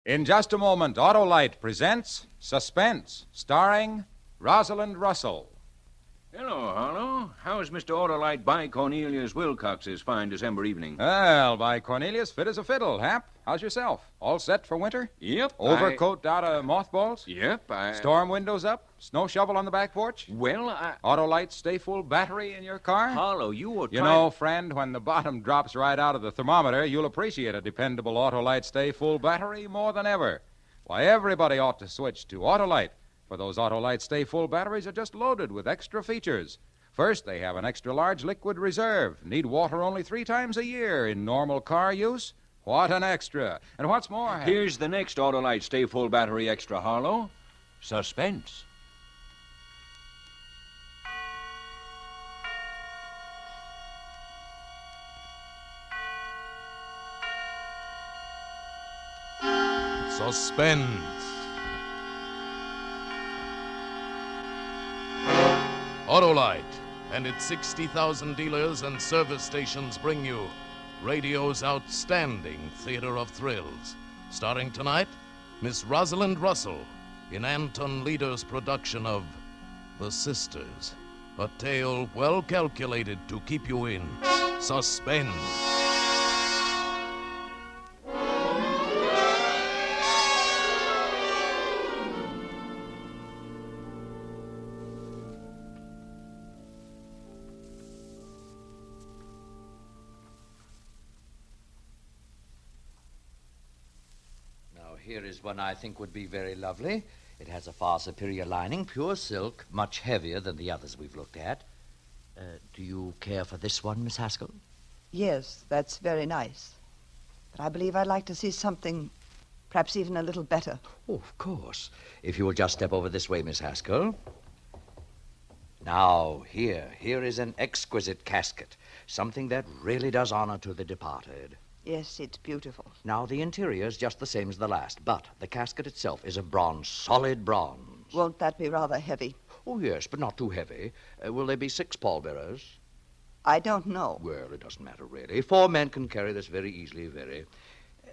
In just a moment, Autolite presents Suspense, starring Rosalind Russell. Hello, Harlow. How's Mr. Autolite by Cornelius Wilcox's fine December evening? Well, by Cornelius, fit as a fiddle, Hap. How's yourself? All set for winter? Yep. Overcoat out of mothballs? Yep, Storm windows up? Snow shovel on the back porch? Well, Autolite stay full battery in your car? Harlow, you were You know, friend, when the bottom drops right out of the thermometer, you'll appreciate a dependable Autolite stay full battery more than ever. Why, everybody ought to switch to Autolite. For those Autolite Stay Full batteries are just loaded with extra features. First, they have an extra-large liquid reserve. Need water only 3 times a year in normal car use. What an extra. And what's more... Here's the next Autolite Stay Full battery extra, Harlow. Suspense. Suspense. Autolite and its 60,000 dealers and service stations bring you radio's outstanding theater of thrills. Starring tonight, Miss Rosalind Russell in Anton Leader's production of The Sisters, a tale well calculated to keep you in suspense. Here is one I think would be very lovely. It has a far superior lining, pure silk, much heavier than the others we've looked at. Do you care for this one, Miss Haskell? Yes, that's very nice. But I believe I'd like to see something perhaps even a little better. Oh, of course. If you will just step over this way, Miss Haskell. Now, here is an exquisite casket, something that really does honor to the departed. Yes, it's beautiful. Now, the interior is just the same as the last, but the casket itself is of bronze, solid bronze. Won't that be rather heavy? Oh, yes, but not too heavy. Will there be 6 pallbearers? I don't know. Well, it doesn't matter, really. 4 men can carry this very easily, very.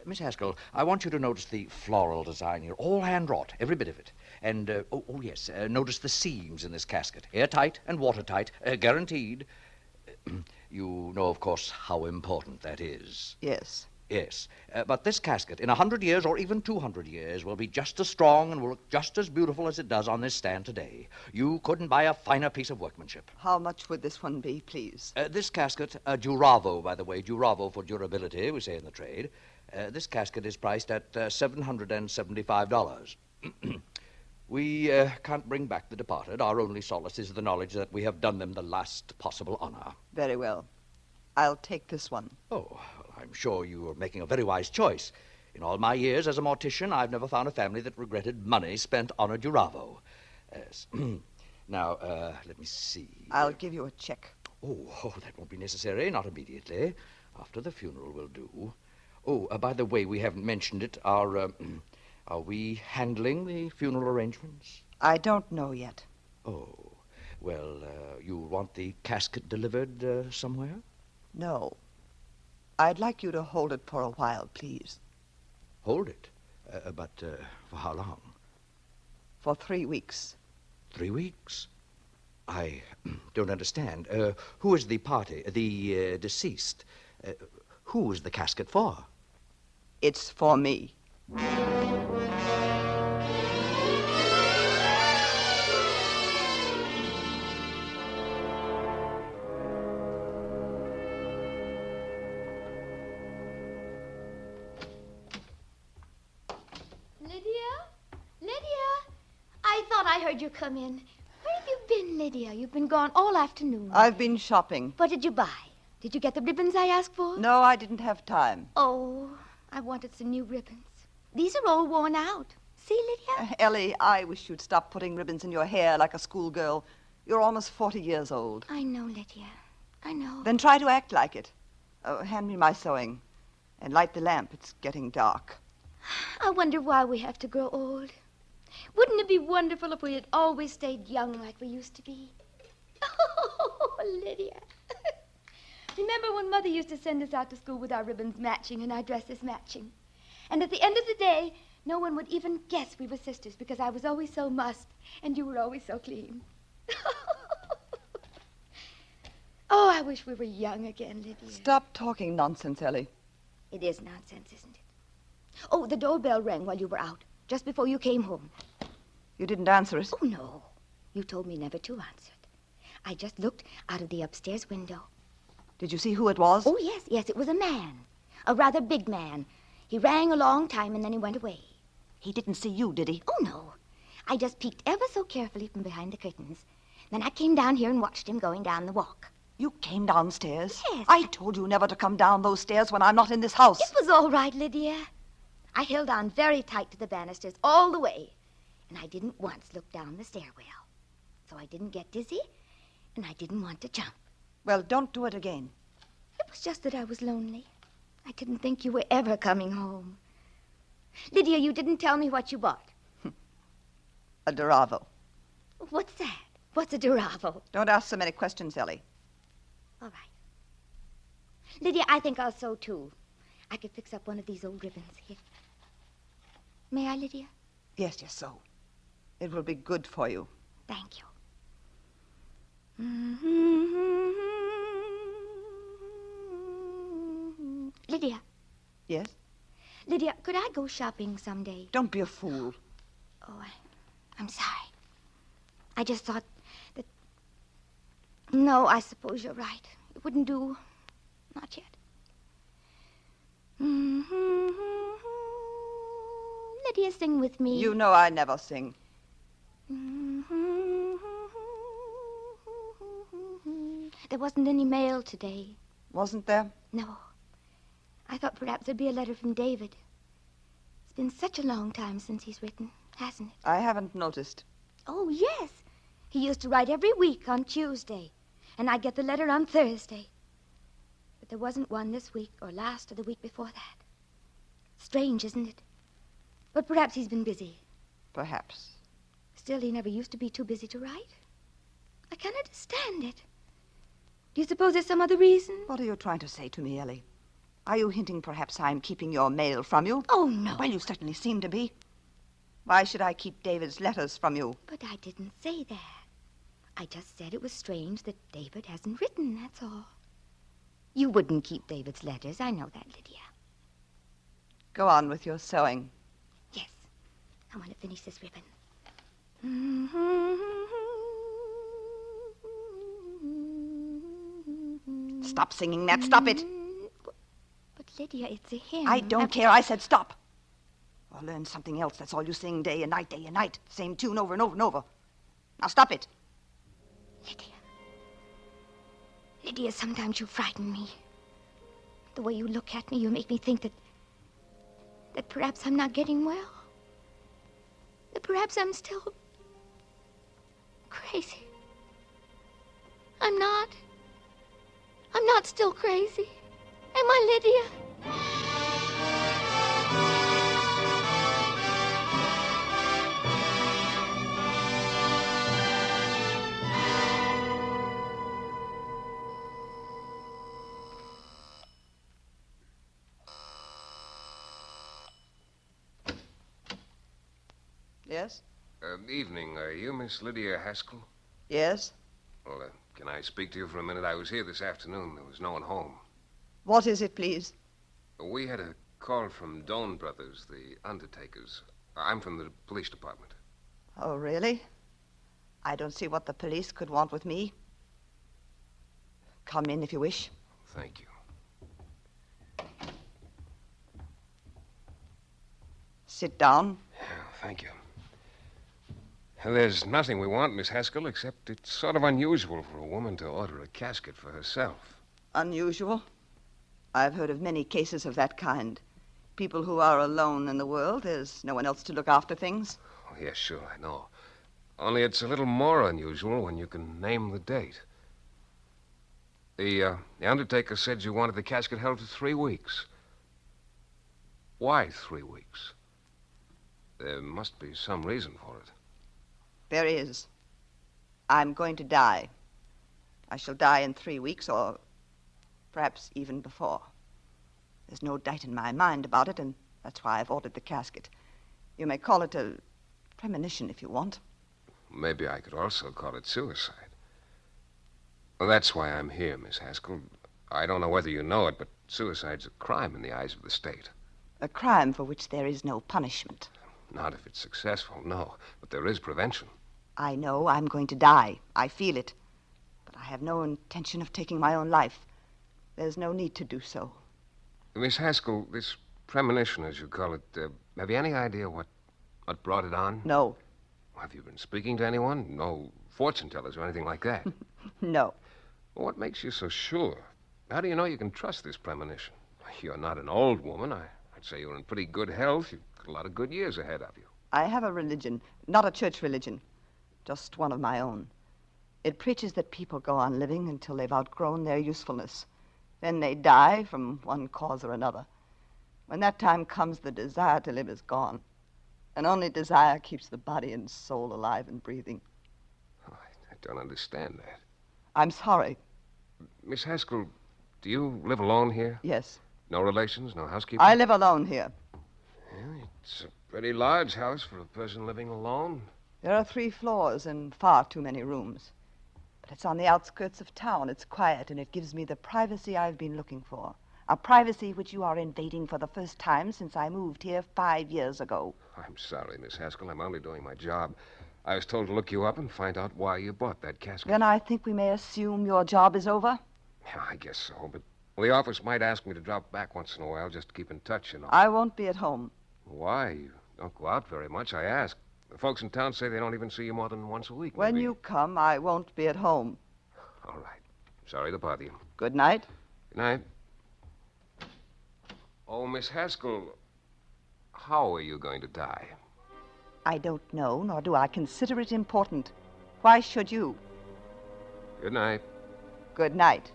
Miss Haskell, I want you to notice the floral design here, all hand-wrought, every bit of it. And, yes, notice the seams in this casket, airtight and watertight, guaranteed. You know, of course, how important that is. Yes. Yes. But this casket, in 100 years or even 200 years, will be just as strong and will look just as beautiful as it does on this stand today. You couldn't buy a finer piece of workmanship. How much would this one be, please? This casket, Duravo, by the way, Duravo for durability, we say in the trade. This casket is priced at $775. We can't bring back the departed. Our only solace is the knowledge that we have done them the last possible honor. Very well. I'll take this one. Oh, well, I'm sure you are making a very wise choice. In all my years as a mortician, I've never found a family that regretted money spent on a Duravo. Yes. Now, let me see. I'll give you a check. Oh, that won't be necessary. Not immediately. After the funeral will do. Oh, by the way, we haven't mentioned it. Are we handling the funeral arrangements? I don't know yet. Oh, well, you want the casket delivered somewhere? No. I'd like you to hold it for a while, please. Hold it? But for how long? For 3 weeks. 3 weeks? I don't understand. Who is the party, the deceased? Who is the casket for? It's for me. I heard you come in. Where have you been, Lydia? You've been gone all afternoon. I've been shopping. What did you buy? Did you get the ribbons I asked for? No, I didn't have time. Oh, I wanted some new ribbons. These are all worn out. See, Lydia? Ellie, I wish you'd stop putting ribbons in your hair like a schoolgirl. You're almost 40 years old. I know, Lydia. I know. Then try to act like it. Hand me my sewing. And light the lamp. It's getting dark. I wonder why we have to grow old. Wouldn't it be wonderful if we had always stayed young like we used to be? Oh, Lydia. Remember when Mother used to send us out to school with our ribbons matching and our dresses matching? And at the end of the day, No one would even guess we were sisters because I was always so mussed and you were always so clean. Oh, I wish we were young again, Lydia. Stop talking nonsense, Ellie. It is nonsense, isn't it? Oh, the doorbell rang while you were out, just before you came home. You didn't answer it. Oh, no. You told me never to answer it. I just looked out of the upstairs window. Did you see who it was? Oh, yes, it was a man. A rather big man. He rang a long time and then he went away. He didn't see you, did he? Oh, no. I just peeked ever so carefully from behind the curtains. Then I came down here and watched him going down the walk. You came downstairs? Yes. I told you never to come down those stairs when I'm not in this house. It was all right, Lydia. I held on very tight to the banisters all the way. And I didn't once look down the stairwell. So I didn't get dizzy, and I didn't want to jump. Well, don't do it again. It was just that I was lonely. I didn't think you were ever coming home. Lydia, you didn't tell me what you bought. A Duravo. What's that? What's a Duravo? Don't ask so many questions, Ellie. All right. Lydia, I think I'll sew, too. I could fix up one of these old ribbons here. May I, Lydia? Yes, so. It will be good for you. Thank you. Lydia. Yes? Lydia, could I go shopping someday? Don't be a fool. Oh, I'm sorry. I just thought that... No, I suppose you're right. It wouldn't do. Not yet. Lydia, sing with me. You know I never sing. There wasn't any mail today. Wasn't there? No. I thought perhaps there'd be a letter from David. It's been such a long time since he's written, hasn't it? I haven't noticed. Oh, yes. He used to write every week on Tuesday, and I'd get the letter on Thursday. But there wasn't one this week or last or the week before that. Strange, isn't it? But perhaps he's been busy. Perhaps. Still, he never used to be too busy to write. I can't understand it. Do you suppose there's some other reason? What are you trying to say to me, Ellie? Are you hinting perhaps I'm keeping your mail from you? Oh, no. Well, you certainly seem to be. Why should I keep David's letters from you? But I didn't say that. I just said it was strange that David hasn't written, that's all. You wouldn't keep David's letters. I know that, Lydia. Go on with your sewing. Yes. I want to finish this ribbon. Stop singing that. Stop it. But, Lydia, it's a hymn. I don't care. I said stop. Or learn something else. That's all you sing day and night. Same tune over and over and over. Now stop it. Lydia, sometimes you frighten me. The way you look at me, you make me think that perhaps I'm not getting well. That perhaps I'm still crazy. I'm not still crazy. Am I, Lydia? Yes? Evening. Are you Miss Lydia Haskell? Yes? Well, can I speak to you for a minute? I was here this afternoon. There was no one home. What is it, please? We had a call from Doan Brothers, the undertakers. I'm from the police department. Oh, really? I don't see what the police could want with me. Come in if you wish. Thank you. Sit down. Yeah, thank you. There's nothing we want, Miss Haskell, except it's sort of unusual for a woman to order a casket for herself. Unusual? I've heard of many cases of that kind. People who are alone in the world, there's no one else to look after things. Oh, yes, sure, I know. Only it's a little more unusual when you can name the date. The undertaker said you wanted the casket held for 3 weeks. Why 3 weeks? There must be some reason for it. There is. I'm going to die. I shall die in 3 weeks, or perhaps even before. There's no doubt in my mind about it, and that's why I've ordered the casket. You may call it a premonition if you want. Maybe I could also call it suicide. Well, that's why I'm here, Miss Haskell. I don't know whether you know it, but suicide's a crime in the eyes of the state. A crime for which there is no punishment. Not if it's successful, no. But there is prevention. I know I'm going to die. I feel it. But I have no intention of taking my own life. There's no need to do so. Miss Haskell, this premonition, as you call it, have you any idea what brought it on? No. Have you been speaking to anyone? No fortune tellers or anything like that? No. Well, what makes you so sure? How do you know you can trust this premonition? You're not an old woman. I'd say you're in pretty good health. You've got a lot of good years ahead of you. I have a religion, not a church religion, just one of my own. It preaches that people go on living until they've outgrown their usefulness. Then they die from one cause or another. When that time comes, the desire to live is gone. And only desire keeps the body and soul alive and breathing. Oh, I don't understand that. I'm sorry. Miss Haskell, do you live alone here? Yes. No relations, no housekeeping? I live alone here. Yeah, it's a pretty large house for a person living alone. There are 3 floors and far too many rooms. But it's on the outskirts of town. It's quiet, and it gives me the privacy I've been looking for. A privacy which you are invading for the first time since I moved here 5 years ago. I'm sorry, Miss Haskell. I'm only doing my job. I was told to look you up and find out why you bought that casket. Then I think we may assume your job is over. Yeah, I guess so, but the office might ask me to drop back once in a while just to keep in touch, you know. I won't be at home. Why? You don't go out very much, I ask. The folks in town say they don't even see you more than once a week. When maybe. you come, I won't be at home. All right. Sorry to bother you. Good night. Good night. Oh, Miss Haskell, how are you going to die? I don't know, nor do I consider it important. Why should you? Good night. Good night.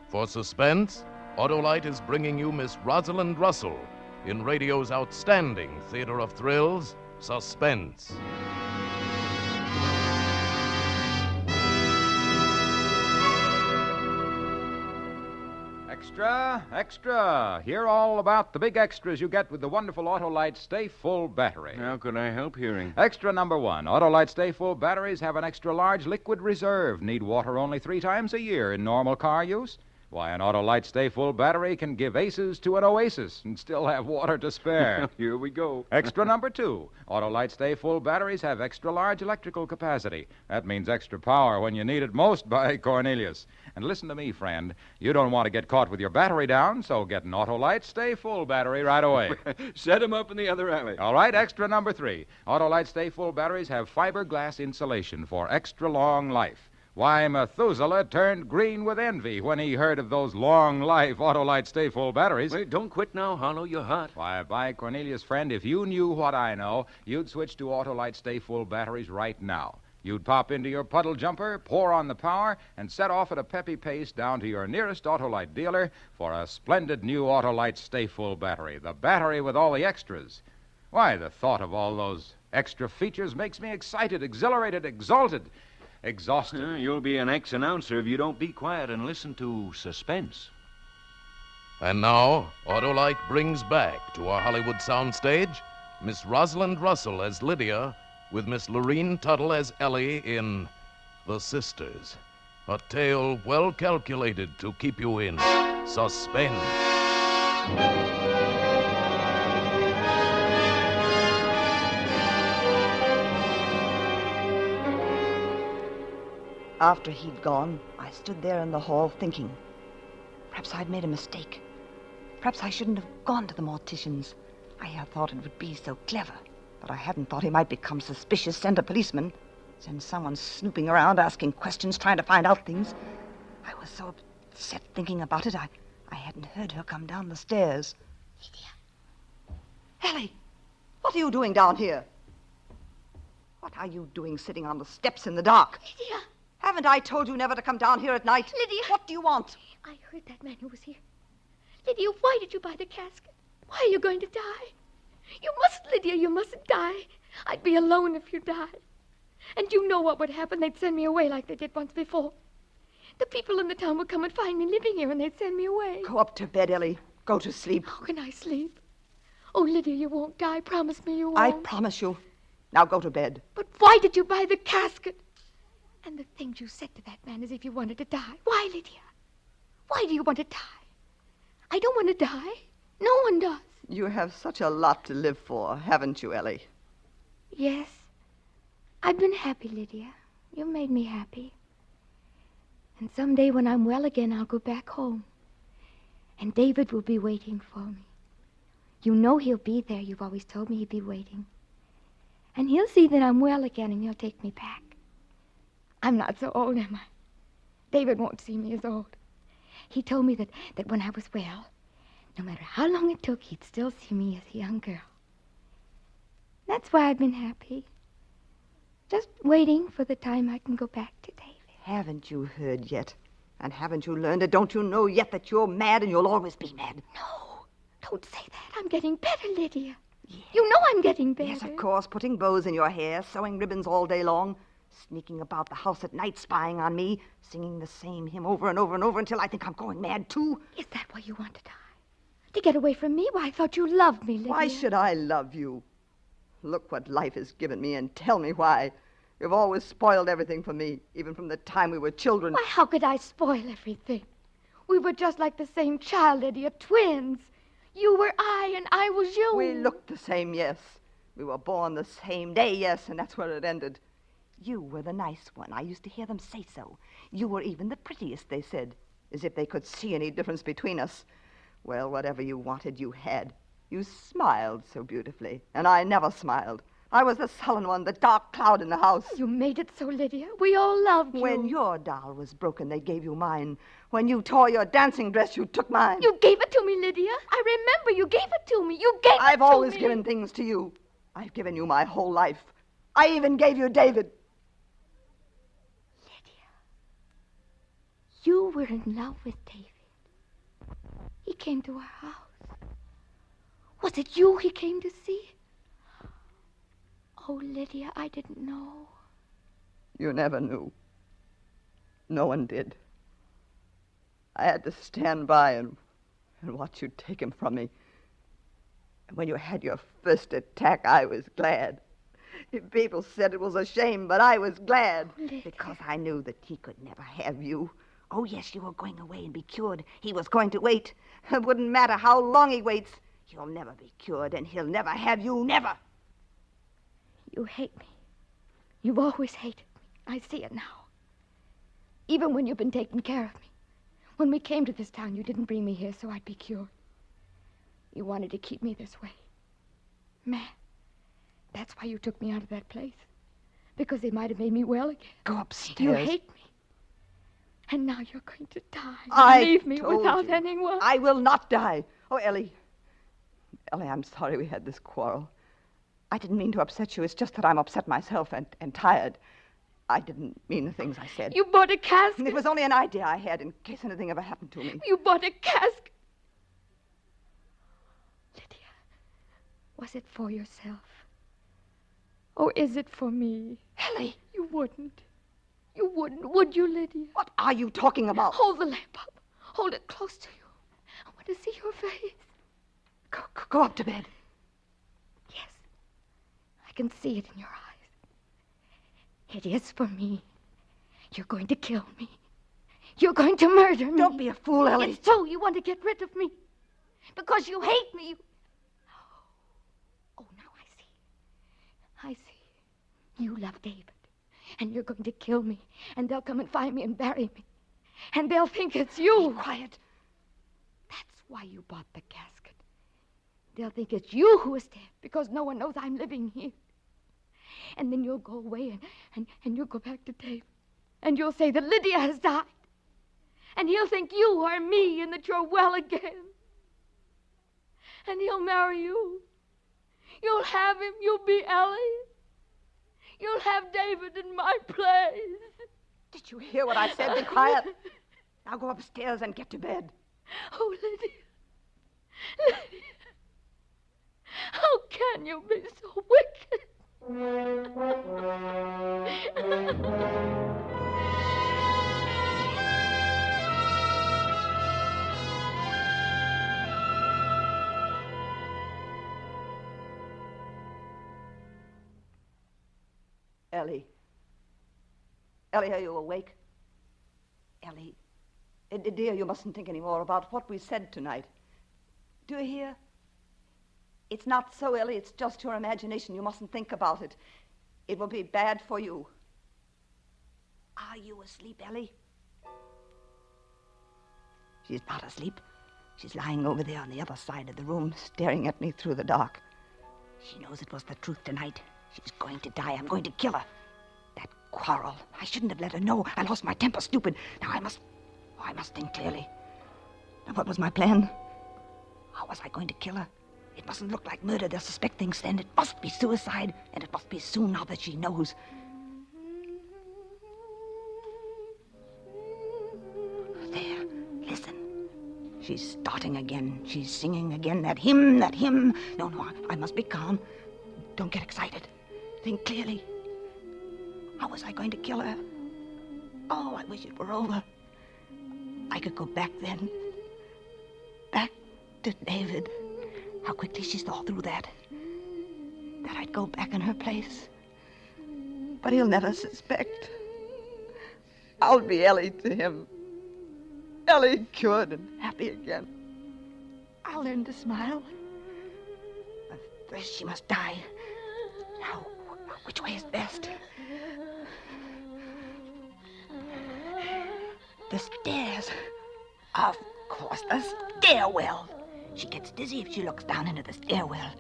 For Suspense, Autolite is bringing you Miss Rosalind Russell in radio's outstanding theater of thrills, Suspense. Extra, extra. Hear all about the big extras you get with the wonderful Autolite Stay Full battery. How could I help hearing? Extra number 1. Autolite Stay Full batteries have an extra large liquid reserve. Need water only 3 times a year in normal car use. Why, an Autolite Stay Full battery can give aces to an oasis and still have water to spare. Here we go. Extra number 2. Autolite Stay Full batteries have extra large electrical capacity. That means extra power when you need it most by Cornelius. And listen to me, friend. You don't want to get caught with your battery down, so get an Autolite Stay Full battery right away. Set him up in the other alley. All right, extra number 3. Autolite Stay Full batteries have fiberglass insulation for extra long life. Why, Methuselah turned green with envy when he heard of those long-life Autolite Stay Full batteries. Wait, don't quit now, Harlow. You're hot. Why, by Cornelius, friend, if you knew what I know, you'd switch to Autolite Stay Full batteries right now. You'd pop into your puddle jumper, pour on the power, and set off at a peppy pace down to your nearest Autolite dealer for a splendid new Autolite Stay Full battery, the battery with all the extras. Why, the thought of all those extra features makes me excited, exhilarated, exalted. Exhausted. You'll be an ex-announcer if you don't be quiet and listen to Suspense. And now, Autolite brings back to our Hollywood soundstage Miss Rosalind Russell as Lydia, with Miss Lorene Tuttle as Ellie in The Sisters, a tale well calculated to keep you in suspense. After he'd gone, I stood there in the hall thinking. Perhaps I'd made a mistake. Perhaps I shouldn't have gone to the mortician's. I had thought it would be so clever, but I hadn't thought he might become suspicious, send a policeman, send someone snooping around, asking questions, trying to find out things. I was so upset thinking about it, I hadn't heard her come down the stairs. Lydia. Ellie, what are you doing down here? What are you doing sitting on the steps in the dark? Lydia. Haven't I told you never to come down here at night? Lydia. What do you want? I heard that man who was here. Lydia, why did you buy the casket? Why are you going to die? You mustn't, Lydia. You mustn't die. I'd be alone if you died. And you know what would happen. They'd send me away like they did once before. The people in the town would come and find me living here, and they'd send me away. Go up to bed, Ellie. Go to sleep. How can I sleep? Oh, Lydia, you won't die. Promise me you won't. I promise you. Now go to bed. But why did you buy the casket? And the things you said to that man as if you wanted to die. Why, Lydia? Why do you want to die? I don't want to die. No one does. You have such a lot to live for, haven't you, Ellie? Yes. I've been happy, Lydia. You made me happy. And someday when I'm well again, I'll go back home. And David will be waiting for me. You know he'll be there. You've always told me he'd be waiting. And he'll see that I'm well again, and he'll take me back. I'm not so old, am I? David won't see me as old. He told me that when I was well, no matter how long it took, he'd still see me as a young girl. That's why I've been happy. Just waiting for the time I can go back to David. Haven't you heard yet? And haven't you learned it? Don't you know yet that you're mad and you'll always be mad? No, don't say that. I'm getting better, Lydia. Yeah. You know I'm getting better. Yes, of course, putting bows in your hair, sewing ribbons all day long, sneaking about the house at night, spying on me, singing the same hymn over and over and over until I think I'm going mad, too. Is that why you want to die? To get away from me? Why, I thought you loved me, Lydia. Why should I love you? Look what life has given me and tell me why. You've always spoiled everything for me, even from the time we were children. Why, how could I spoil everything? We were just like the same child, Lydia, twins. You were I, and I was you. We looked the same, yes. We were born the same day, yes, and that's where it ended. You were the nice one. I used to hear them say so. You were even the prettiest, they said, as if they could see any difference between us. Well, whatever you wanted, you had. You smiled so beautifully, and I never smiled. I was the sullen one, the dark cloud in the house. You made it so, Lydia. We all loved you. When your doll was broken, they gave you mine. When you tore your dancing dress, you took mine. You gave it to me, Lydia. I remember you gave it to me. You gave it to me. I've always given things to you. I've given you my whole life. I even gave you David. Lydia, you were in love with David. He came to our house. Was it you he came to see? Oh, Lydia, I didn't know. You never knew. No one did. I had to stand by and watch you take him from me. And when you had your first attack, I was glad. People said it was a shame, but I was glad. Lydia. Because I knew that he could never have you. Oh, yes, you were going away and be cured. He was going to wait. It wouldn't matter how long he waits. He'll never be cured, and he'll never have you, never. You hate me. You've always hated me. I see it now. Even when you've been taking care of me. When we came to this town, you didn't bring me here so I'd be cured. You wanted to keep me this way. Man, that's why you took me out of that place. Because they might have made me well again. Go upstairs. You hate me. And now you're going to die. Leave me without anyone. I will not die. Oh, Ellie. Ellie, I'm sorry we had this quarrel. I didn't mean to upset you. It's just that I'm upset myself and tired. I didn't mean the things I said. You bought a casket. It was only an idea I had in case anything ever happened to me. You bought a casket. Lydia, was it for yourself? Or is it for me? Ellie! You wouldn't. You wouldn't, would you, Lydia? What are you talking about? Hold the lamp up. Hold it close to you. I want to see your face. Go up to bed. Yes. I can see it in your eyes. It is for me. You're going to kill me. You're going to murder me. Don't be a fool, Ellie. It's true. You want to get rid of me. Because you hate me. Oh, now I see. I see. You love David. And you're going to kill me. And they'll come and find me and bury me. And they'll think it's you. Be quiet. That's why you bought the casket. They'll think it's you who is dead because no one knows I'm living here. And then you'll go away and you'll go back to David. And you'll say that Lydia has died. And he'll think you are me and that you're well again. And he'll marry you. You'll have him. You'll be Ellie. You'll have David in my place. Did you hear what I said? Be quiet. Now go upstairs and get to bed. Oh, Lydia. Lydia. How can you be so wicked? Ellie. Ellie, are you awake? Ellie. Dear, you mustn't think any more about what we said tonight. Do you hear? It's not so, Ellie. It's just your imagination. You mustn't think about it. It will be bad for you. Are you asleep, Ellie? She's not asleep. She's lying over there on the other side of the room, staring at me through the dark. She knows it was the truth tonight. She's going to die. I'm going to kill her. That quarrel. I shouldn't have let her know. I lost my temper, stupid. Now I must think clearly. Now, what was my plan? How was I going to kill her? It mustn't look like murder. They'll suspect things then. It must be suicide, and it must be soon now that she knows. There, listen. She's starting again. She's singing again. That hymn, that hymn. No, I must be calm. Don't get excited. Think clearly. How was I going to kill her? Oh, I wish it were over. I could go back then. Back to David. How quickly she saw through that. That I'd go back in her place. But he'll never suspect. I'll be Ellie to him. Ellie cured and happy again. I'll learn to smile. But first she must die. Now, which way is best? The stairs. Of course, the stairwell. She gets dizzy if she looks down into the stairwell.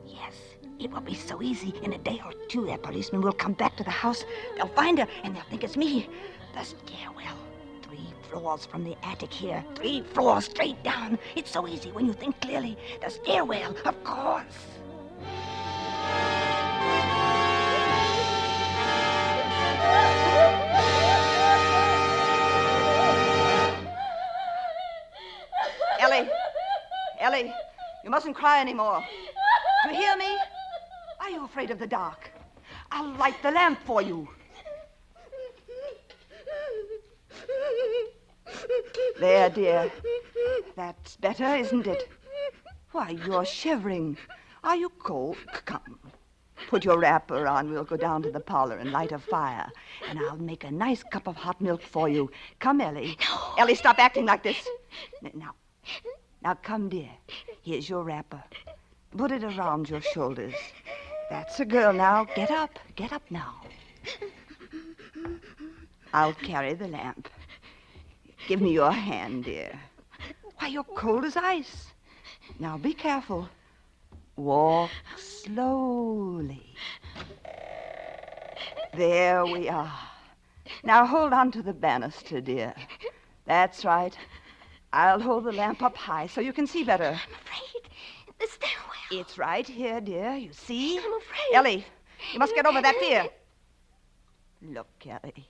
Yes, it will be so easy. In a day or two, that policeman will come back to the house. They'll find her, and they'll think it's me. The stairwell. 3 floors from the attic here. 3 floors straight down. It's so easy when you think clearly. The stairwell, of course. Ellie, you mustn't cry anymore. Do you hear me? Are you afraid of the dark? I'll light the lamp for you. There, dear. That's better, isn't it? Why, you're shivering. Are you cold? Come. Put your wrapper on. We'll go down to the parlor and light a fire. And I'll make a nice cup of hot milk for you. Come, Ellie. No. Ellie, stop acting like this. Now, come, dear. Here's your wrapper. Put it around your shoulders. That's a girl now. Get up. Get up now. I'll carry the lamp. Give me your hand, dear. Why, you're cold as ice. Now, be careful. Walk slowly. There we are. Now, hold on to the banister, dear. That's right. I'll hold the lamp up high so you can see better. I'm afraid. The stairwell. It's right here, dear. You see? I'm afraid. Ellie, you must get over that fear. Look, Ellie.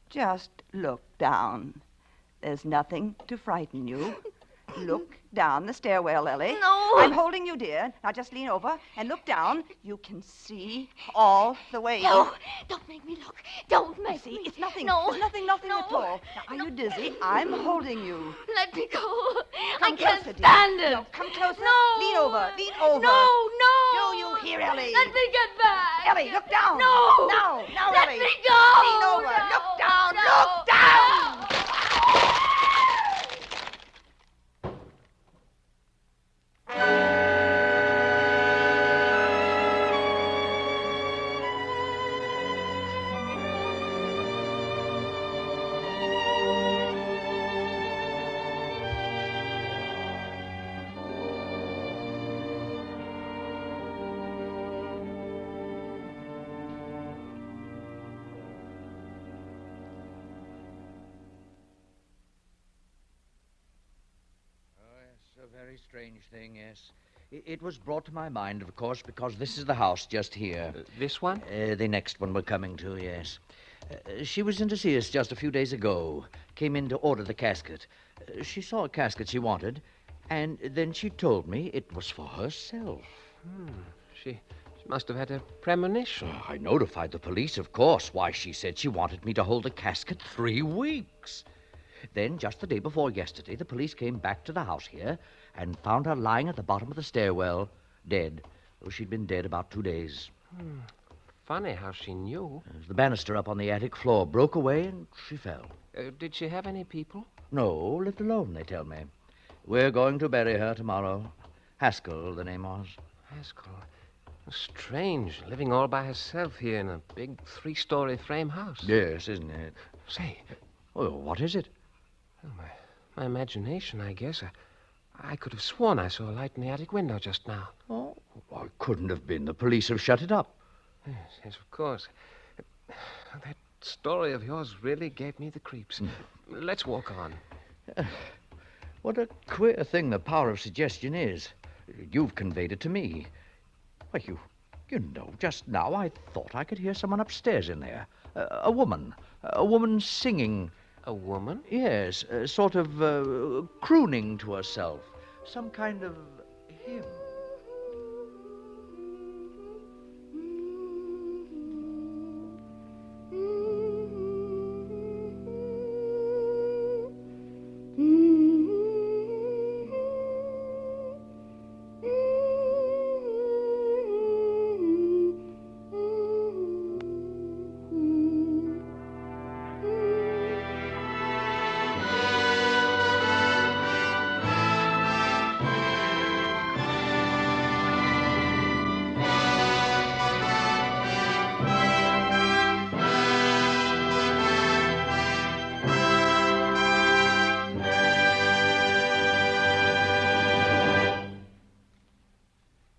Just look down. There's nothing to frighten you. Look down the stairwell, Ellie. No. I'm holding you, dear. Now just lean over and look down. You can see all the way. No, don't make me look. Don't make See, me. it's nothing. No. There's nothing No. at all. Now, are you dizzy? I'm holding you. Let me go. Come I can't closer, dear. stand it. No, come closer. No. Lean over. Lean over. No. Do you hear, Ellie? Let me get back. Ellie, look down. No. Now, Let Ellie. me go. Lean over. No. Look down. No. Look down. A very strange thing, yes. It was brought to my mind, of course, because this is the house just here. This one? The next one we're coming to, yes. She was in to see us just a few days ago. Came in to order the casket. She saw a casket she wanted, and then she told me it was for herself. She must have had a premonition. I notified the police, of course. Why, she said she wanted me to hold the casket 3 weeks. Then, just the day before yesterday, the police came back to the house here and found her lying at the bottom of the stairwell, dead. Oh, she'd been dead about 2 days. Funny how she knew. The banister up on the attic floor broke away and she fell. Did she have any people? No, lived alone, they tell me. We're going to bury her tomorrow. Haskell, the name was. Haskell. Strange, living all by herself here in a big 3-story frame house. Yes, isn't it? Say, Oh, what is it? well, my imagination, I guess. I could have sworn I saw a light in the attic window just now. Oh, well, it couldn't have been. The police have shut it up. Yes, of course. That story of yours really gave me the creeps. Let's walk on. What a queer thing the power of suggestion is. You've conveyed it to me. Well, you know, just now I thought I could hear someone upstairs in there. A woman singing. A woman? Yes, sort of crooning to herself. Some kind of hymn.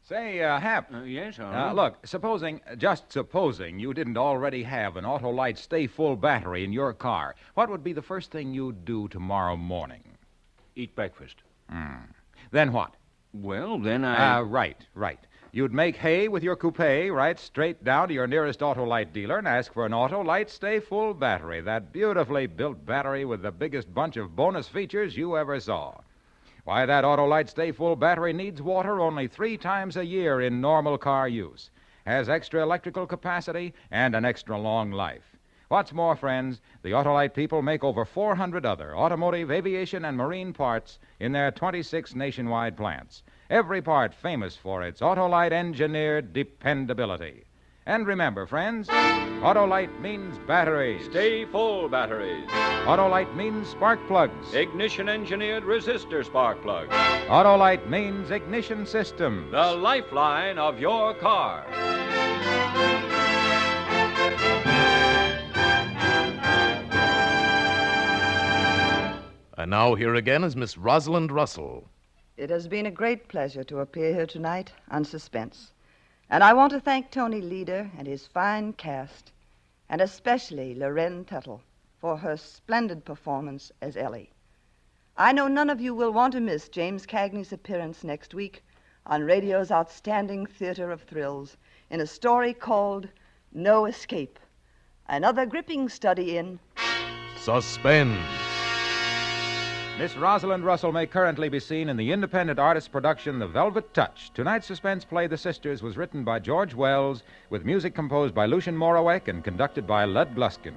Say, Hap. Yes, Arnold? Look, just supposing you didn't already have an Autolite Stay Full battery in your car, what would be the first thing you'd do tomorrow morning? Eat breakfast. Then what? Well, then I... Right. You'd make hay with your coupe, right straight down to your nearest Autolite dealer and ask for an Autolite Stay Full battery, that beautifully built battery with the biggest bunch of bonus features you ever saw. Why, that Autolite Stay Full battery needs water only 3 times a year in normal car use, has extra electrical capacity, and an extra long life. What's more, friends, the Autolite people make over 400 other automotive, aviation, and marine parts in their 26 nationwide plants. Every part famous for its Autolite engineered dependability. And remember, friends, Autolite means batteries. Stay full batteries. Autolite means spark plugs. Ignition engineered resistor spark plugs. Autolite means ignition systems. The lifeline of your car. And now here again is Miss Rosalind Russell. It has been a great pleasure to appear here tonight on Suspense. And I want to thank Tony Leader and his fine cast, and especially Loren Tuttle for her splendid performance as Ellie. I know none of you will want to miss James Cagney's appearance next week on radio's outstanding theater of thrills in a story called No Escape, another gripping study in Suspense. Miss Rosalind Russell may currently be seen in the independent artist production The Velvet Touch. Tonight's suspense play, The Sisters, was written by George Wells, with music composed by Lucien Moraweck and conducted by Lud Gluskin.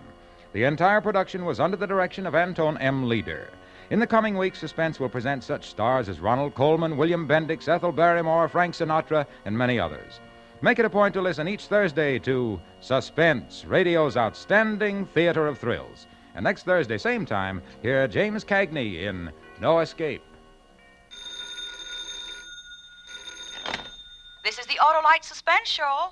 The entire production was under the direction of Anton M. Leader. In the coming weeks, Suspense will present such stars as Ronald Colman, William Bendix, Ethel Barrymore, Frank Sinatra, and many others. Make it a point to listen each Thursday to Suspense, radio's outstanding theater of thrills. And next Thursday, same time, hear James Cagney in No Escape. This is the Autolite Suspense Show.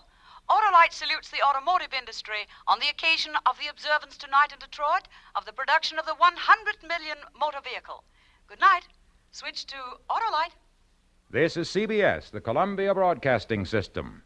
Autolite salutes the automotive industry on the occasion of the observance tonight in Detroit of the production of the 100 million motor vehicle. Good night. Switch to Autolite. This is CBS, the Columbia Broadcasting System.